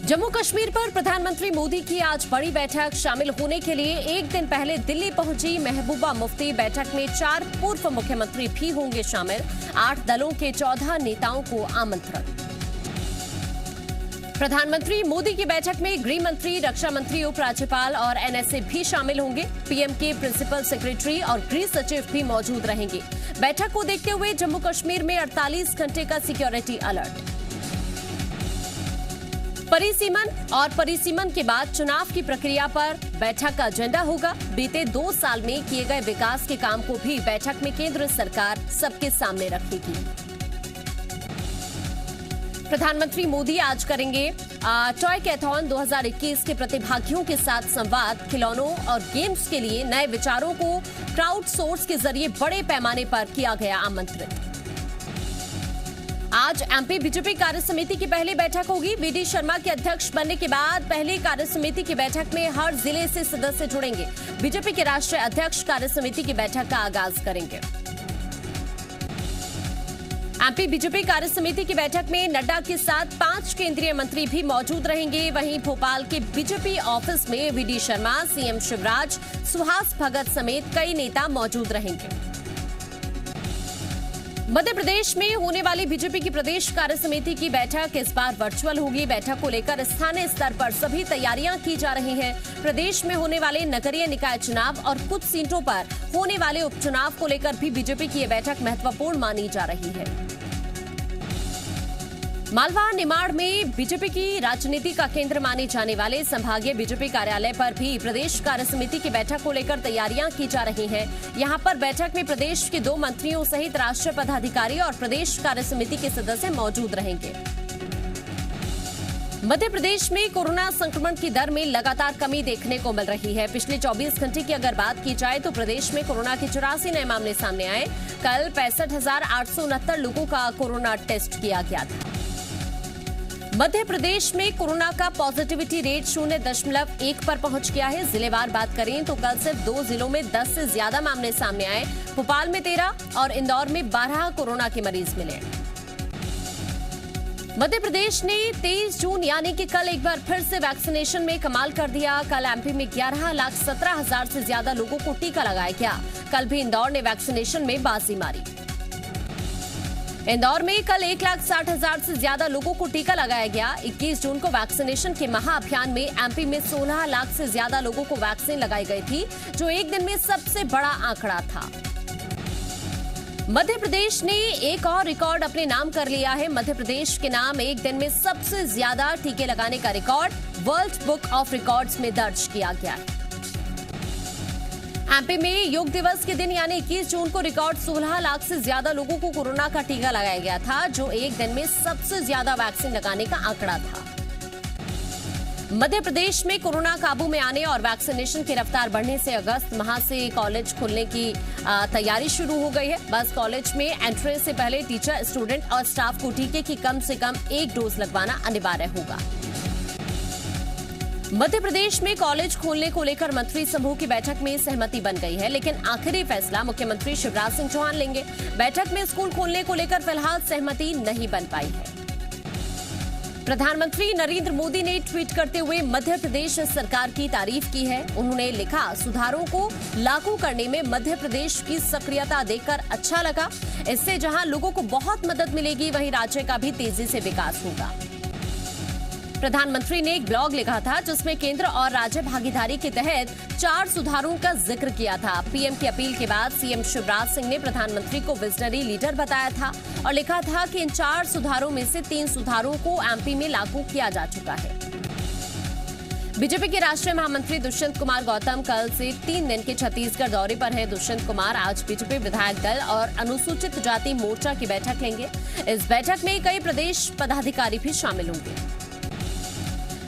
जम्मू कश्मीर पर प्रधानमंत्री मोदी की आज बड़ी बैठक। शामिल होने के लिए एक दिन पहले दिल्ली पहुंची महबूबा मुफ्ती। बैठक में 4 पूर्व मुख्यमंत्री भी होंगे शामिल। 8 दलों के 14 नेताओं को आमंत्रण। प्रधानमंत्री मोदी की बैठक में गृह मंत्री, रक्षा मंत्री, उपराज्यपाल और एनएसए भी शामिल होंगे। पीएम के प्रिंसिपल सेक्रेटरी और गृह सचिव भी मौजूद रहेंगे। बैठक को देखते हुए जम्मू कश्मीर में 48 घंटे का सिक्योरिटी अलर्ट। परिसीमन के बाद चुनाव की प्रक्रिया पर बैठक का एजेंडा होगा। बीते 2 साल में किए गए विकास के काम को भी बैठक में केंद्र सरकार सबके सामने रखेगी। प्रधानमंत्री मोदी आज करेंगे टॉय कैथॉन 2021 के प्रतिभागियों के साथ संवाद। खिलौनों और गेम्स के लिए नए विचारों को क्राउड सोर्स के जरिए बड़े पैमाने पर किया गया आमंत्रित। आज एमपी बीजेपी कार्य समिति की पहली बैठक होगी। वीडी शर्मा के अध्यक्ष बनने के बाद पहली कार्य समिति की बैठक में हर जिले से सदस्य जुड़ेंगे। बीजेपी के राष्ट्रीय अध्यक्ष कार्य समिति की बैठक का आगाज करेंगे। एमपी बीजेपी कार्य समिति की बैठक में नड्डा के साथ 5 केंद्रीय मंत्री भी मौजूद रहेंगे। वहीं भोपाल के बीजेपी ऑफिस में वीडी शर्मा, सीएम शिवराज, सुहास भगत समेत कई नेता मौजूद रहेंगे। मध्य प्रदेश में होने वाली बीजेपी की प्रदेश कार्य समिति की बैठक इस बार वर्चुअल होगी। बैठक को लेकर स्थानीय स्तर पर सभी तैयारियां की जा रही हैं। प्रदेश में होने वाले नगरीय निकाय चुनाव और कुछ सीटों पर होने वाले उपचुनाव को लेकर भी बीजेपी की यह बैठक महत्वपूर्ण मानी जा रही है। मालवा निमाड़ में बीजेपी की राजनीति का केंद्र माने जाने वाले संभागीय बीजेपी कार्यालय पर भी प्रदेश कार्य समिति की बैठक को लेकर तैयारियां की जा रही हैं। यहां पर बैठक में प्रदेश के 2 मंत्रियों सहित राष्ट्रीय पदाधिकारी और प्रदेश कार्य समिति के सदस्य मौजूद रहेंगे। मध्य प्रदेश में कोरोना संक्रमण की दर में लगातार कमी देखने को मिल रही है। पिछले 24 घंटे की अगर बात की जाए तो प्रदेश में कोरोना के 84 नए मामले सामने आए। कल 65,869 लोगों का कोरोना टेस्ट किया गया था। मध्य प्रदेश में कोरोना का पॉजिटिविटी रेट 0.1 पर पहुंच गया है। जिलेवार बात करें तो कल सिर्फ 2 जिलों में 10 से ज्यादा मामले सामने आए। भोपाल में 13 और इंदौर में 12 कोरोना के मरीज मिले। मध्य प्रदेश ने 23 जून यानी कि कल एक बार फिर से वैक्सीनेशन में कमाल कर दिया। कल एमपी में 11,17,000 से ज्यादा लोगों को टीका लगाया गया। कल भी इंदौर ने वैक्सीनेशन में बाजी मारी। इंदौर में कल 1,60,000 से ज्यादा लोगों को टीका लगाया गया। 21 जून को वैक्सीनेशन के महाअभियान में एमपी में 16 लाख से ज्यादा लोगों को वैक्सीन लगाई गई थी, जो एक दिन में सबसे बड़ा आंकड़ा था। मध्य प्रदेश ने एक और रिकॉर्ड अपने नाम कर लिया है। मध्य प्रदेश के नाम एक दिन में सबसे ज्यादा टीके लगाने का record world book of records में दर्ज किया गया है। एमपी में योग दिवस के दिन यानी 21 जून को रिकॉर्ड 16 लाख से ज्यादा लोगों को कोरोना का टीका लगाया गया था, जो एक दिन में सबसे ज्यादा वैक्सीन लगाने का आंकड़ा था। मध्य प्रदेश में कोरोना काबू में आने और वैक्सीनेशन की रफ्तार बढ़ने से अगस्त माह से कॉलेज खुलने की तैयारी शुरू हो गई है। बस कॉलेज में एंट्रेंस से पहले टीचर, स्टूडेंट और स्टाफ को टीके की कम से कम 1 डोज लगवाना अनिवार्य होगा। मध्य प्रदेश में कॉलेज खोलने को लेकर मंत्री समूह की बैठक में सहमति बन गई है, लेकिन आखिरी फैसला मुख्यमंत्री शिवराज सिंह चौहान लेंगे। बैठक में स्कूल खोलने को लेकर फिलहाल सहमति नहीं बन पाई है। प्रधानमंत्री नरेंद्र मोदी ने ट्वीट करते हुए मध्य प्रदेश सरकार की तारीफ की है। उन्होंने लिखा, सुधारों को लागू करने में मध्य प्रदेश की सक्रियता देखकर अच्छा लगा। इससे जहां लोगों को बहुत मदद मिलेगी, वहीं राज्य का भी तेजी से विकास होगा। प्रधानमंत्री ने एक ब्लॉग लिखा था जिसमें केंद्र और राज्य भागीदारी के तहत 4 सुधारों का जिक्र किया था। पीएम की अपील के बाद सीएम शिवराज सिंह ने प्रधानमंत्री को विजनरी लीडर बताया था और लिखा था कि इन 4 सुधारों में से 3 सुधारों को एमपी में लागू किया जा चुका है। बीजेपी के राष्ट्रीय महामंत्री दुष्यंत कुमार गौतम कल से 3 दिन के छत्तीसगढ़ दौरे पर हैं। दुष्यंत कुमार आज बीजेपी विधायक दल और अनुसूचित जाति मोर्चा की बैठक लेंगे। इस बैठक में कई प्रदेश पदाधिकारी भी शामिल होंगे।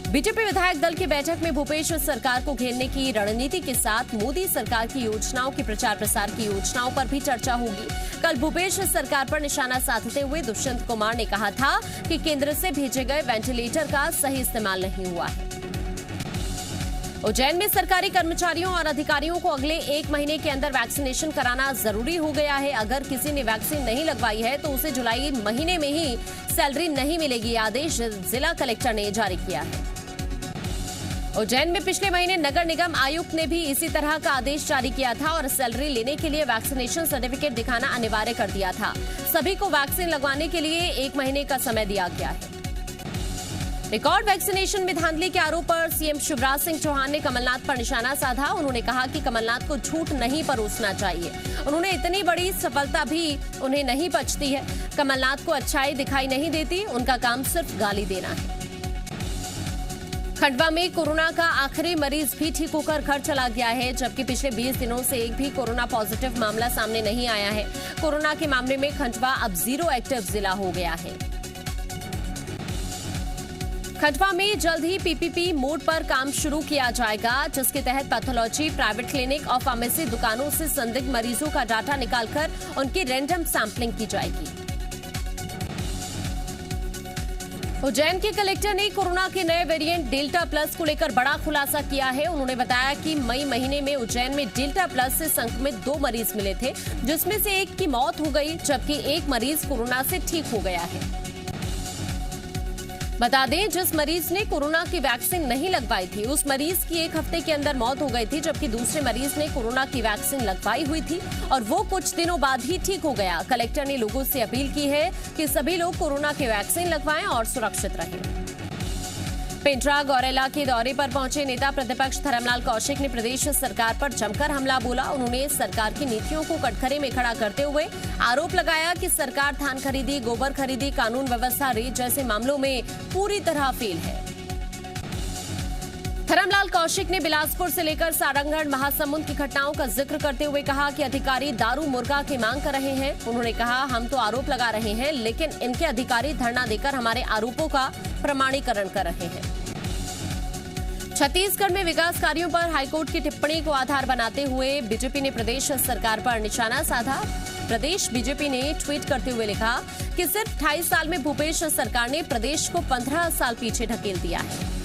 बीजेपी विधायक दल की बैठक में भूपेश सरकार को घेरने की रणनीति के साथ मोदी सरकार की योजनाओं के प्रचार प्रसार की योजनाओं पर भी चर्चा होगी। कल भूपेश सरकार पर निशाना साधते हुए दुष्यंत कुमार ने कहा था कि केंद्र से भेजे गए वेंटिलेटर का सही इस्तेमाल नहीं हुआ है। उज्जैन में सरकारी कर्मचारियों और अधिकारियों को अगले 1 महीने के अंदर वैक्सीनेशन कराना जरूरी हो गया है। अगर किसी ने वैक्सीन नहीं लगवाई है तो उसे जुलाई महीने में ही सैलरी नहीं मिलेगी। आदेश जिला कलेक्टर ने जारी किया है। उज्जैन में पिछले महीने नगर निगम आयुक्त ने भी इसी तरह का आदेश जारी किया था और सैलरी लेने के लिए वैक्सीनेशन सर्टिफिकेट दिखाना अनिवार्य कर दिया था। सभी को वैक्सीन लगवाने के लिए 1 महीने का समय दिया गया है। रिकॉर्ड वैक्सीनेशन में धांधली के आरोप पर सीएम शिवराज सिंह चौहान ने कमलनाथ पर निशाना साधा। उन्होंने कहा कि कमलनाथ को झूठ नहीं परोसना चाहिए। उन्होंने इतनी बड़ी सफलता भी उन्हें नहीं बचती है। कमलनाथ को अच्छाई दिखाई नहीं देती, उनका काम सिर्फ गाली देना है। खंडवा में कोरोना का आखिरी मरीज भी ठीक होकर घर चला गया है, जबकि पिछले 20 दिनों से एक भी कोरोना पॉजिटिव मामला सामने नहीं आया है। कोरोना के मामले में खंडवा अब 0 एक्टिव जिला हो गया है। खंडवा में जल्द ही पीपीपी मोड पर काम शुरू किया जाएगा, जिसके तहत पैथोलॉजी, प्राइवेट क्लिनिक और फार्मेसी दुकानों से संदिग्ध मरीजों का डाटा निकालकर उनकी रैंडम सैंपलिंग की जाएगी। उज्जैन के कलेक्टर ने कोरोना के नए वेरिएंट डेल्टा प्लस को लेकर बड़ा खुलासा किया है। उन्होंने बताया कि मई महीने में उज्जैन में डेल्टा प्लस से संक्रमित 2 मरीज मिले थे, जिसमें से एक की मौत हो गई, जबकि एक मरीज कोरोना से ठीक हो गया है। बता दें, जिस मरीज ने कोरोना की वैक्सीन नहीं लगवाई थी, उस मरीज की 1 हफ्ते के अंदर मौत हो गई थी, जबकि दूसरे मरीज ने कोरोना की वैक्सीन लगवाई हुई थी और वो कुछ दिनों बाद ही ठीक हो गया। कलेक्टर ने लोगों से अपील की है कि सभी लोग कोरोना की वैक्सीन लगवाएं और सुरक्षित रहें। पेंड्रा गौरेला के दौरे पर पहुंचे नेता प्रतिपक्ष धर्मलाल कौशिक ने प्रदेश सरकार पर जमकर हमला बोला। उन्होंने सरकार की नीतियों को कटघरे में खड़ा करते हुए आरोप लगाया कि सरकार धान खरीदी, गोबर खरीदी, कानून व्यवस्था, रेत जैसे मामलों में पूरी तरह फेल है। धर्मलाल कौशिक ने बिलासपुर से लेकर सारंगढ़ महासमुंद की घटनाओं का जिक्र करते हुए कहा कि अधिकारी दारू मुर्गा की मांग कर रहे हैं। उन्होंने कहा, हम तो आरोप लगा रहे हैं, लेकिन इनके अधिकारी धरना देकर हमारे आरोपों का प्रमाणीकरण कर रहे हैं। छत्तीसगढ़ में विकास कार्यों पर हाईकोर्ट की टिप्पणी को आधार बनाते हुए बीजेपी ने प्रदेश सरकार पर निशाना साधा। प्रदेश बीजेपी ने ट्वीट करते हुए लिखा कि सिर्फ 28 साल में भूपेश सरकार ने प्रदेश को 15 साल पीछे ढकेल दिया है।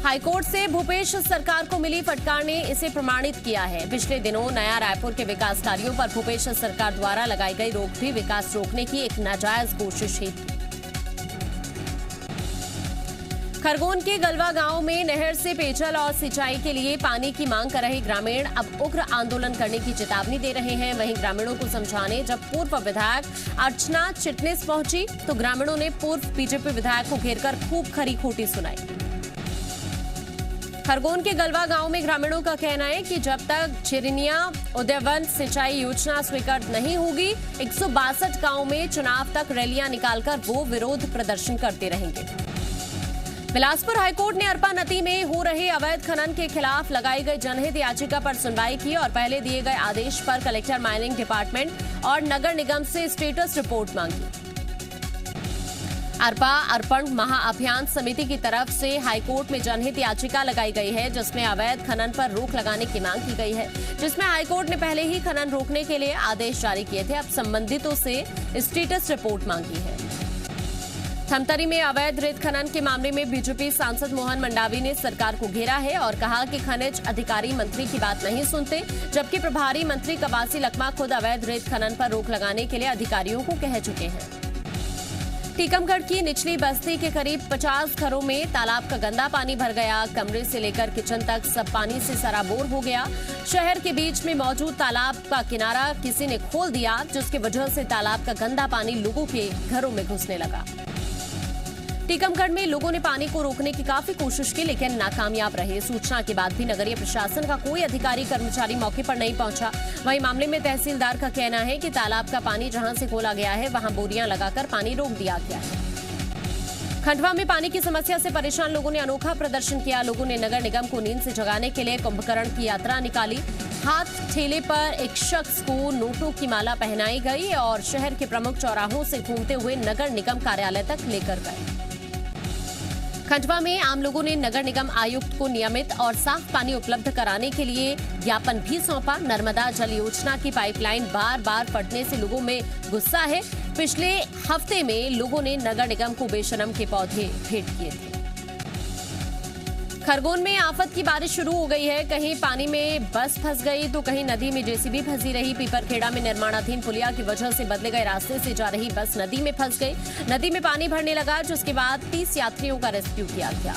हाईकोर्ट से भूपेश सरकार को मिली फटकार ने इसे प्रमाणित किया है। पिछले दिनों नया रायपुर के विकास कार्यों पर भूपेश सरकार द्वारा लगाई गई रोक भी विकास रोकने की एक नाजायज कोशिश ही थी। खरगोन के गलवा गांव में नहर से पेयजल और सिंचाई के लिए पानी की मांग कर रहे ग्रामीण अब उग्र आंदोलन करने की चेतावनी दे रहे हैं। वहीं ग्रामीणों को समझाने जब पूर्व विधायक अर्चना चिटनिस पहुंची तो ग्रामीणों ने पूर्व बीजेपी विधायक को घेरकर खूब खरी खोटी सुनाई। खरगोन के गलवा गांव में ग्रामीणों का कहना है कि जब तक चिरनिया उदयवन सिंचाई योजना स्वीकृत नहीं होगी, 162 गांव में चुनाव तक रैलियां निकालकर वो विरोध प्रदर्शन करते रहेंगे। बिलासपुर हाईकोर्ट ने अरपा नदी में हो रहे अवैध खनन के खिलाफ लगाई गई जनहित याचिका पर सुनवाई की और पहले दिए गए आदेश पर कलेक्टर, माइनिंग डिपार्टमेंट और नगर निगम से स्टेटस रिपोर्ट मांगी। अरपा अर्पण महाअभियान समिति की तरफ से हाईकोर्ट में जनहित याचिका लगाई गई है, जिसमें अवैध खनन पर रोक लगाने की मांग की गई है, जिसमें हाईकोर्ट ने पहले ही खनन रोकने के लिए आदेश जारी किए थे। अब संबंधितों से स्टेटस रिपोर्ट मांगी है। थमतरी में अवैध रेत खनन के मामले में बीजेपी सांसद मोहन मंडावी ने सरकार को घेरा है और कहा कि खनिज अधिकारी मंत्री की बात नहीं सुनते, जबकि प्रभारी मंत्री कवासी लखमा खुद अवैध रेत खनन पर रोक लगाने के लिए अधिकारियों को कह चुके हैं। टीकमगढ़ की निचली बस्ती के करीब 50 घरों में तालाब का गंदा पानी भर गया। कमरे से लेकर किचन तक सब पानी से सराबोर हो गया। शहर के बीच में मौजूद तालाब का किनारा किसी ने खोल दिया, जिसकी वजह से तालाब का गंदा पानी लोगों के घरों में घुसने लगा। टीकमगढ़ में लोगों ने पानी को रोकने की काफी कोशिश की, लेकिन नाकामयाब रहे। सूचना के बाद भी नगरीय प्रशासन का कोई अधिकारी कर्मचारी मौके पर नहीं पहुंचा। वहीं मामले में तहसीलदार का कहना है कि तालाब का पानी जहां से खोला गया है, वहां बोरियां लगाकर पानी रोक दिया गया है। खंडवा में पानी की समस्या से परेशान लोगों ने अनोखा प्रदर्शन किया। लोगों ने नगर निगम को नींद से जगाने के लिए कुंभकर्ण की यात्रा निकाली। हाथ ठेले पर एक शख्स को नोटों की माला पहनाई गई और शहर के प्रमुख चौराहों से घूमते हुए नगर निगम कार्यालय तक लेकर गए। खंडवा में आम लोगों ने नगर निगम आयुक्त को नियमित और साफ पानी उपलब्ध कराने के लिए ज्ञापन भी सौंपा। नर्मदा जल योजना की पाइपलाइन बार बार फटने से लोगों में गुस्सा है। पिछले हफ्ते में लोगों ने नगर निगम को बेशरम के पौधे भेंट किए थे। खरगोन में आफत की बारिश शुरू हो गई है। कहीं पानी में बस फंस गई तो कहीं नदी में जेसीबी फंसी रही। पीपरखेड़ा में निर्माणाधीन पुलिया की वजह से बदले गए रास्ते से जा रही बस नदी में फंस गई। नदी में पानी भरने लगा, जिसके बाद 30 यात्रियों का रेस्क्यू किया गया।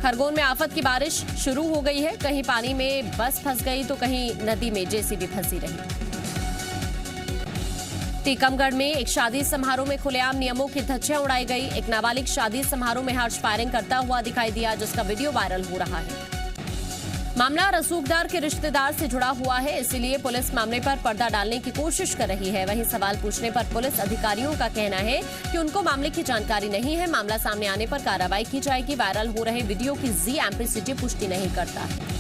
खरगोन में आफत की बारिश शुरू हो गई है। कहीं पानी में बस फंस गई तो कहीं नदी में जेसीबी फंसी रही। टीकमगढ़ में एक शादी समारोह में खुलेआम नियमों की धज्जियां उड़ाई गई। एक नाबालिग शादी समारोह में हर्ष फायरिंग करता हुआ दिखाई दिया, जिसका वीडियो वायरल हो रहा है। मामला रसूखदार के रिश्तेदार से जुड़ा हुआ है, इसीलिए पुलिस मामले पर पर्दा डालने की कोशिश कर रही है। वहीं सवाल पूछने पर पुलिस अधिकारियों का कहना है कि उनको मामले की जानकारी नहीं है। मामला सामने आने पर कार्रवाई की जाएगी। वायरल हो रहे वीडियो की जी सिटी पुष्टि नहीं करता है।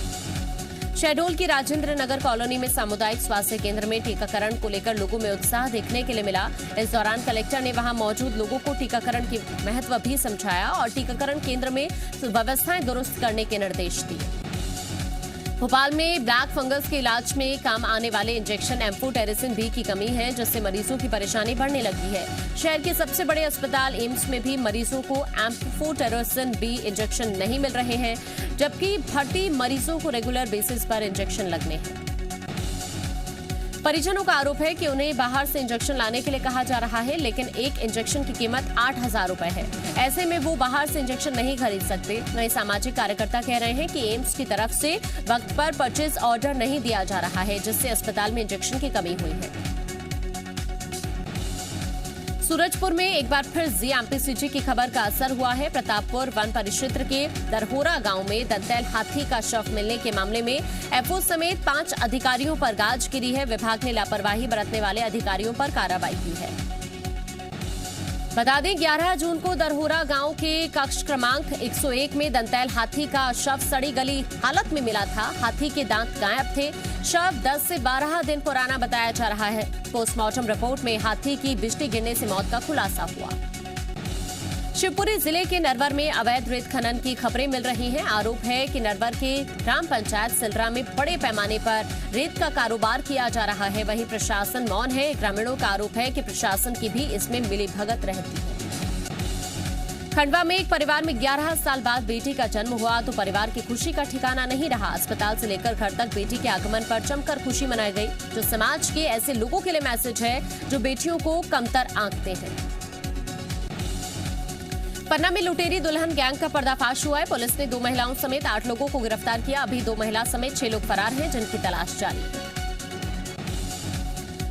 शहडोल की राजेंद्र नगर कॉलोनी में सामुदायिक स्वास्थ्य केंद्र में टीकाकरण को लेकर लोगों में उत्साह देखने के लिए मिला। इस दौरान कलेक्टर ने वहां मौजूद लोगों को टीकाकरण की महत्व भी समझाया और टीकाकरण केंद्र में व्यवस्थाएं दुरुस्त करने के निर्देश दिए। भोपाल में ब्लैक फंगस के इलाज में काम आने वाले इंजेक्शन एम्फोटेरिसिन बी की कमी है, जिससे मरीजों की परेशानी बढ़ने लगी है। शहर के सबसे बड़े अस्पताल एम्स में भी मरीजों को एम्फोटेरिसिन बी इंजेक्शन नहीं मिल रहे हैं, जबकि भर्ती मरीजों को रेगुलर बेसिस पर इंजेक्शन लगने हैं। परिजनों का आरोप है कि उन्हें बाहर से इंजेक्शन लाने के लिए कहा जा रहा है, लेकिन एक इंजेक्शन की कीमत 8,000 रुपए है। ऐसे में वो बाहर से इंजेक्शन नहीं खरीद सकते। वहीं सामाजिक कार्यकर्ता कह रहे हैं कि एम्स की तरफ से वक्त पर परचेज ऑर्डर नहीं दिया जा रहा है, जिससे अस्पताल में इंजेक्शन की कमी हुई है। सूरजपुर में एक बार फिर जीएमपीसीजी की खबर का असर हुआ है। प्रतापपुर वन परिक्षेत्र के दरहोरा गांव में दंतैल हाथी का शव मिलने के मामले में एफओ समेत 5 अधिकारियों पर गाज गिरी है। विभाग ने लापरवाही बरतने वाले अधिकारियों पर कार्रवाई की है। बता दें 11 जून को दरहोरा गांव के कक्ष क्रमांक 101 में दंतैल हाथी का शव सड़ी गली हालत में मिला था। हाथी के दांत गायब थे। शव 10 से 12 दिन पुराना बताया जा रहा है। पोस्टमार्टम रिपोर्ट में हाथी की बिजली गिरने से मौत का खुलासा हुआ। शिवपुरी जिले के नरवर में अवैध रेत खनन की खबरें मिल रही हैं। आरोप है कि नरवर के ग्राम पंचायत सिलरा में बड़े पैमाने पर रेत का कारोबार किया जा रहा है। वहीं प्रशासन मौन है। ग्रामीणों का आरोप है कि प्रशासन की भी इसमें मिलीभगत रहती है। खंडवा में एक परिवार में 11 साल बाद बेटी का जन्म हुआ तो परिवार की खुशी का ठिकाना नहीं रहा। अस्पताल से लेकर घर तक बेटी के आगमन पर जमकर खुशी मनाई गई, जो समाज के ऐसे लोगों के लिए मैसेज है जो बेटियों को कमतर आंकते हैं। पन्ना में लुटेरी दुल्हन गैंग का पर्दाफाश हुआ है। पुलिस ने 2 महिलाओं समेत 8 लोगों को गिरफ्तार किया। अभी 2 महिला समेत 6 लोग फरार हैं, जिनकी तलाश जारी है।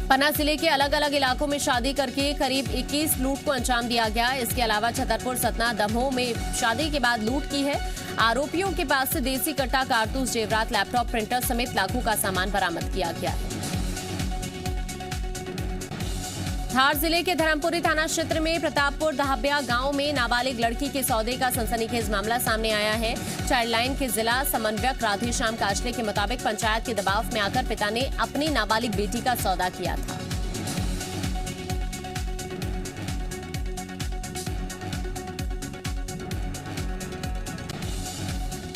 पन्ना जिले के अलग अलग इलाकों में शादी करके करीब 21 लूट को अंजाम दिया गया। इसके अलावा छतरपुर, सतना, दमोह में शादी के बाद लूट की है। आरोपियों के पास से देसी कट्टा, कारतूस, जेवरात, लैपटॉप, प्रिंटर समेत लाखों का सामान बरामद किया गया है। धार जिले के धर्मपुरी थाना क्षेत्र में प्रतापपुर दहाब्या गांव में नाबालिग लड़की के सौदे का सनसनीखेज मामला सामने आया है। चाइल्ड लाइन के जिला समन्वयक राधेश्याम काचले के मुताबिक पंचायत के दबाव में आकर पिता ने अपनी नाबालिग बेटी का सौदा किया था।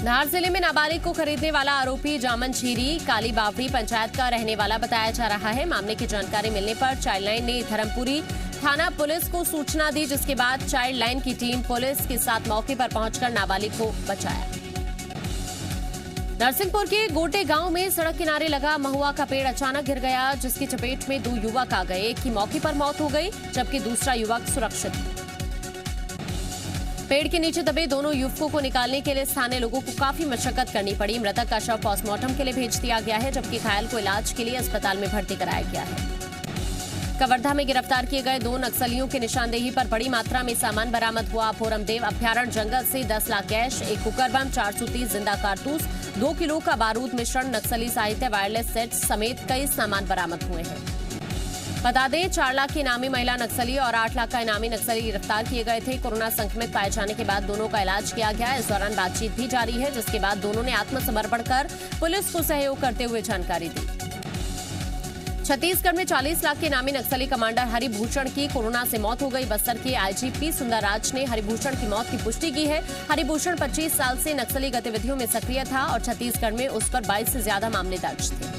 धार जिले में नाबालिग को खरीदने वाला आरोपी जामन झीरी काली बावड़ी पंचायत का रहने वाला बताया जा रहा है। मामले की जानकारी मिलने पर चाइल्ड लाइन ने धर्मपुरी थाना पुलिस को सूचना दी, जिसके बाद चाइल्ड लाइन की टीम पुलिस के साथ मौके पर पहुंचकर नाबालिग को बचाया। नरसिंहपुर के गोटे गांव में सड़क किनारे लगा महुआ का पेड़ अचानक गिर गया, जिसकी चपेट में 2 युवक आ गए। एक की मौके पर मौत हो गई, जबकि दूसरा युवक सुरक्षित है। पेड़ के नीचे दबे दोनों युवकों को निकालने के लिए स्थानीय लोगों को काफी मशक्कत करनी पड़ी। मृतक का शव पोस्टमार्टम के लिए भेज दिया गया है, जबकि घायल को इलाज के लिए अस्पताल में भर्ती कराया गया है। कवर्धा में गिरफ्तार किए गए 2 नक्सलियों की निशानदेही पर बड़ी मात्रा में सामान बरामद हुआ। फोरमदेव अभ्यारण्य जंगल से 10 लाख कैश, 1 कुकर बम, 430 जिंदा कारतूस, 2 किलो का बारूद मिश्रण, नक्सली साहित्य, वायरलेस सेट समेत कई सामान बरामद हुए हैं। बता दें 4 लाख की इनामी महिला नक्सली और 8 लाख का इनामी नक्सली गिरफ्तार किए गए थे। कोरोना संक्रमित पाए जाने के बाद दोनों का इलाज किया गया। इस दौरान बातचीत भी जारी है, जिसके बाद दोनों ने आत्मसमर्पण कर पुलिस को सहयोग करते हुए जानकारी दी। छत्तीसगढ़ में 40 लाख के इनामी नक्सली कमांडर हरिभूषण की कोरोना से मौत हो गई। बस्तर के आईजीपी सुंदरराज ने हरिभूषण की मौत की पुष्टि की है। हरिभूषण 25 साल से नक्सली गतिविधियों में सक्रिय था और छत्तीसगढ़ में उस पर 22 से ज्यादा मामले दर्ज थे।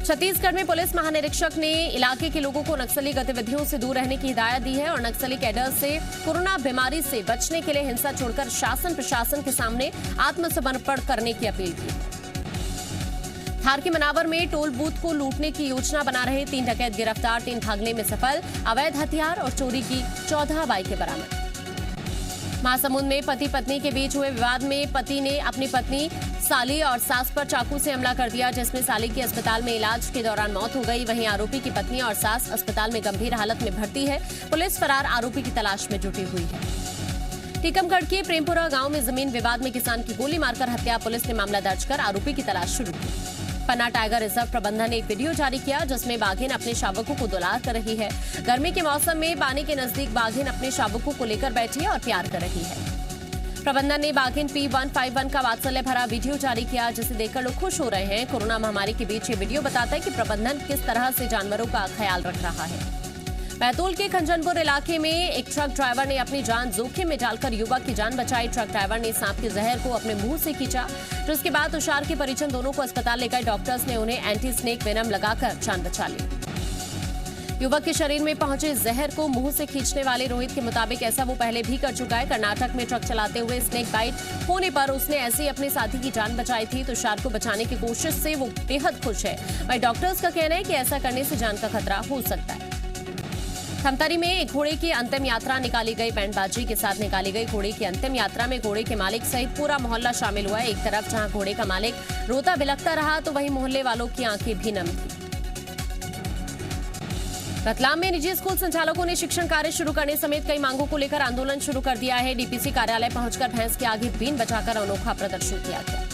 छत्तीसगढ़ में पुलिस महानिरीक्षक ने इलाके के लोगों को नक्सली गतिविधियों से दूर रहने की हिदायत दी है और नक्सली कैडर से कोरोना बीमारी से बचने के लिए हिंसा छोड़कर शासन प्रशासन के सामने आत्मसमर्पण करने की अपील की। धार के मनावर में टोल बूथ को लूटने की योजना बना रहे 3 डकैत गिरफ्तार, 3 भागने में सफल। अवैध हथियार और चोरी की 14 बाइकें बरामद। महासमुंद में पति पत्नी के बीच हुए विवाद में पति ने अपनी पत्नी साली और सास पर चाकू से हमला कर दिया, जिसमें साली की अस्पताल में इलाज के दौरान मौत हो गई। वहीं आरोपी की पत्नी और सास अस्पताल में गंभीर हालत में भर्ती है। पुलिस फरार आरोपी की तलाश में जुटी हुई है। टीकमगढ़ के प्रेमपुरा गांव में जमीन विवाद में किसान की गोली मारकर हत्या, पुलिस ने मामला दर्ज कर आरोपी की तलाश शुरू की। पन्ना टाइगर रिजर्व प्रबंधन ने एक वीडियो जारी किया जिसमें बाघिन अपने शावकों को दुलार कर रही है। गर्मी के मौसम में पानी के नजदीक बाघिन अपने शावकों को लेकर बैठी है और प्यार कर रही है। प्रबंधन ने बाघिन P151 का वात्सल्य भरा वीडियो जारी किया, जिसे देखकर लोग खुश हो रहे हैं। कोरोना महामारी के बीच ये वीडियो बताता है कि प्रबंधन किस तरह से जानवरों का ख्याल रख रहा है। बैतूल के खंजनपुर इलाके में एक ट्रक ड्राइवर ने अपनी जान जोखिम में डालकर युवक की जान बचाई। ट्रक ड्राइवर ने सांप के जहर को अपने मुंह से खींचा, जिसके बाद तुषार के परिजन दोनों को अस्पताल ले गए। डॉक्टर्स ने उन्हें एंटी स्नेक वेनम लगाकर जान बचा ली। युवक के शरीर में पहुंचे जहर को मुंह से खींचने वाले रोहित के मुताबिक ऐसा वो पहले भी कर चुका है। कर्नाटक में ट्रक चलाते हुए स्नेक बाइट होने पर उसने ऐसे ही अपने साथी की जान बचाई थी। तुषार को बचाने की कोशिश से वो बेहद खुश है। वहीं डॉक्टर्स का कहना है कि ऐसा करने से जान का खतरा हो सकता है। थमतरी में एक घोड़े की अंतिम यात्रा निकाली गई। बैंडबाजी के साथ निकाली गई घोड़े की अंतिम यात्रा में घोड़े के मालिक सहित पूरा मोहल्ला शामिल हुआ। एक तरफ जहां घोड़े का मालिक रोता बिलखता रहा, तो वहीं मोहल्ले वालों की आंखें भी नम थी। रतलाम में निजी स्कूल संचालकों ने शिक्षण कार्य शुरू करने समेत कई मांगों को लेकर आंदोलन शुरू कर दिया है। डीपीसी कार्यालय पहुंचकर भैंस के आगे बीन बजाकर अनोखा प्रदर्शन किया गया।